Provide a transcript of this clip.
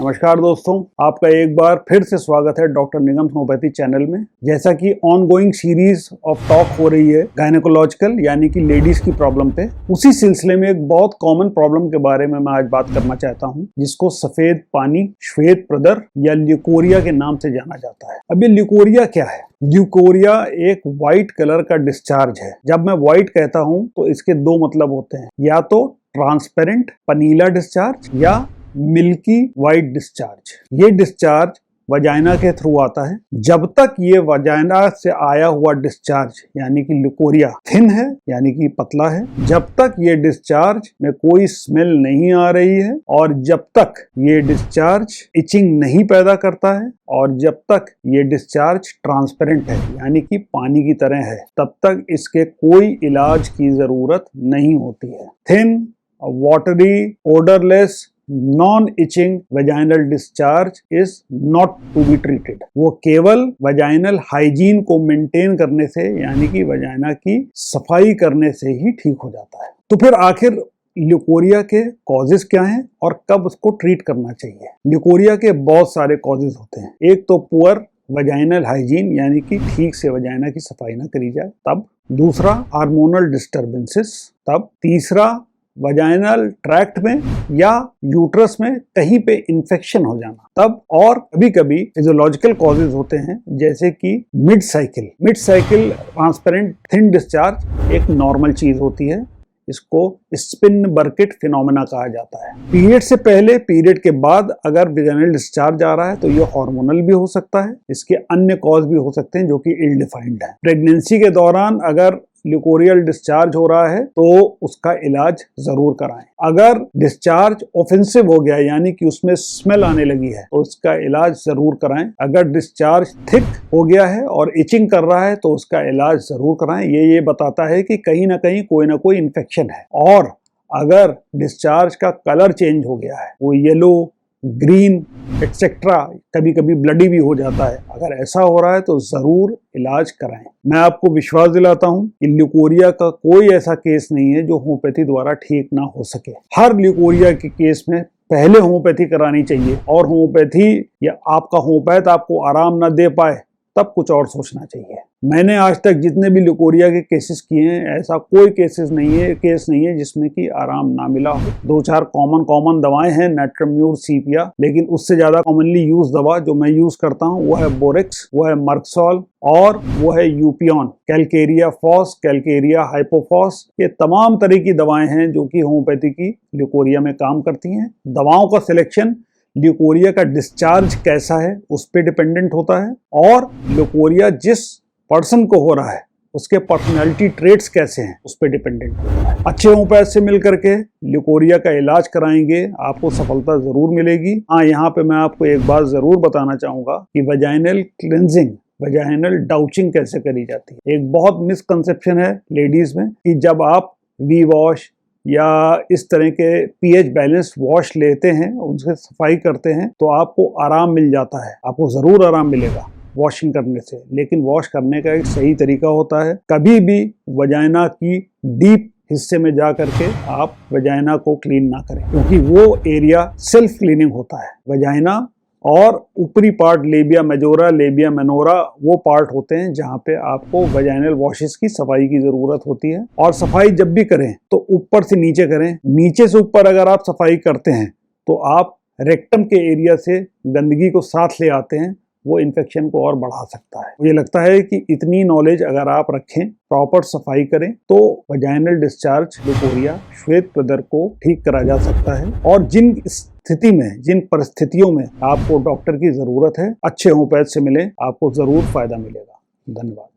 नमस्कार दोस्तों, आपका एक बार फिर से स्वागत है डॉक्टर निगम होम्योपैथी चैनल में। जैसा कि ऑनगोइंग सीरीज ऑफ टॉक हो रही है गायनेकोलॉजिकल यानी कि लेडीज की प्रॉब्लम पे, उसी सिलसिले में एक बहुत कॉमन प्रॉब्लम के बारे में मैं आज बात करना चाहता हूं, जिसको सफेद पानी, श्वेत प्रदर या ल्यूकोरिया के नाम से जाना जाता है। अब ये ल्यूकोरिया क्या है? ल्यूकोरिया एक व्हाइट कलर का डिस्चार्ज है। जब मैं व्हाइट कहता हूं तो इसके दो मतलब होते हैं, या तो ट्रांसपेरेंट पनीला डिस्चार्ज या मिल्की व्हाइट डिस्चार्ज। ये डिस्चार्ज वजाइना के थ्रू आता है। जब तक ये वजाइना से आया हुआ डिस्चार्ज यानी कि ल्यूकोरिया थिन है यानी कि पतला है, जब तक ये डिस्चार्ज में कोई स्मेल नहीं आ रही है और जब तक ये डिस्चार्ज इचिंग नहीं पैदा करता है और जब तक ये डिस्चार्ज ट्रांसपेरेंट है यानी कि पानी की तरह है, तब तक इसके कोई इलाज की जरूरत नहीं होती है। Thin, watery, odourless, non itching vaginal discharge is not to be treated. वो केवल वजाइनल हाइजीन को मेंटेन करने से यानी कि वजाइना की सफाई करने से ही ठीक हो जाता है। तो फिर आखिर ल्यूकोरिया के कॉजेज क्या हैं और कब उसको ट्रीट करना चाहिए? ल्यूकोरिया के बहुत सारे कॉजेज होते हैं। एक तो पुअर वजाइनल हाइजीन यानी कि ठीक से वजाइना की सफाई ना करी जाए, तब। दूसरा हार्मोनल डिस्टर्बेंसेस, तब। तीसरा वजाइनल ट्रैक्ट में या यूट्रस में कहीं पे इन्फेक्शन हो जाना, तब। और कभी कभी फिजियोलॉजिकल कॉजेज होते हैं जैसे कि mid cycle transparent thin discharge एक नॉर्मल चीज होती है। इसको स्पिन बर्केट फिनोमेना कहा जाता है। पीरियड से पहले, पीरियड के बाद अगर वजाइनल डिस्चार्ज आ रहा है तो ये हार्मोनल भी हो सकता है। इसके अन्य कॉज भी हो सकते हैं जो कि इल डिफाइंड है। प्रेगनेंसी के दौरान अगर ल्यूकोरियल डिस्चार्ज हो रहा है तो उसका इलाज जरूर कराएं। अगर डिस्चार्ज ऑफेंसिव हो गया यानी कि उसमें स्मेल आने लगी है तो उसका इलाज जरूर कराएं। अगर डिस्चार्ज थिक हो गया है और इचिंग कर रहा है तो उसका इलाज जरूर कराएं। ये बताता है कि कहीं ना कहीं कोई ना कोई इन्फेक्शन है। और अगर डिस्चार्ज का कलर चेंज हो गया है, वो येलो, ग्रीन एक्सेट्रा, कभी कभी ब्लडी भी हो जाता है, अगर ऐसा हो रहा है तो जरूर इलाज कराएं। मैं आपको विश्वास दिलाता हूं कि ल्यूकोरिया का कोई ऐसा केस नहीं है जो होम्योपैथी द्वारा ठीक ना हो सके। हर ल्यूकोरिया के केस में पहले होम्योपैथी करानी चाहिए, और होम्योपैथी या आपका होम्योपैथ आपको आराम ना दे पाए तब कुछ और सोचना चाहिए। मैंने आज तक जितने भी ल्यूकोरिया के केसेस किए हैं, ऐसा कोई केस नहीं है जिसमें कि आराम ना मिला हो। दो चार कॉमन दवाएं हैं, नेट्रम्यूर, सीपिया, लेकिन उससे ज्यादा कॉमनली यूज दवा जो मैं यूज करता हूं वो है बोरेक्स, वो है मर्कसॉल और वो है यूपियन, कैलकेरिया फॉस, कैलकेरिया हाइपोफॉस। ये तमाम तरह की दवाएं हैं जो कि होम्योपैथी की ल्यूकोरिया में काम करती हैं। दवाओं का सिलेक्शन ल्यूकोरिया का डिस्चार्ज कैसा है उस पर डिपेंडेंट होता है, और ल्यूकोरिया जिस पर्सन को हो रहा है उसके पर्सनैलिटी ट्रेट्स कैसे हैं उस पर डिपेंडेंट होता है। अच्छे होम्योपैथ से मिल करके ल्यूकोरिया का इलाज कराएंगे, आपको सफलता जरूर मिलेगी। हाँ, यहाँ पे मैं आपको एक बात जरूर बताना चाहूंगा कि वजाइनल क्लिनजिंग, वजाइनल डाउचिंग कैसे करी जाती है। एक बहुत मिसकंसेप्शन है लेडीज में कि जब आप वी वॉश या इस तरह के पीएच बैलेंस वॉश लेते हैं, उनसे सफाई करते हैं तो आपको आराम मिल जाता है। आपको जरूर आराम मिलेगा वॉशिंग करने से, लेकिन वॉश करने का एक सही तरीका होता है। कभी भी वजाइना की डीप हिस्से में जा करके आप वजाइना को क्लीन ना करें, क्योंकि वो एरिया सेल्फ क्लीनिंग होता है। वजाइना और ऊपरी पार्ट लेबिया मेजोरा, लेबिया मेनोरा वो पार्ट होते हैं जहाँ पे आपको वजाइनल वॉशेस की सफाई की जरूरत होती है। और सफाई जब भी करें तो ऊपर से नीचे करें। नीचे से ऊपर अगर आप सफाई करते हैं तो आप रेक्टम के एरिया से गंदगी को साथ ले आते हैं, वो इन्फेक्शन को और बढ़ा सकता है। मुझे लगता है कि इतनी नॉलेज अगर आप रखें, प्रॉपर सफाई करें, तो वजाइनल डिस्चार्ज ल्यूकोरिया, श्वेत प्रदर को ठीक करा जा सकता है। और जिन परिस्थितियों में आपको डॉक्टर की जरूरत है, अच्छे होम्योपैथ से मिलें, आपको जरूर फायदा मिलेगा। धन्यवाद।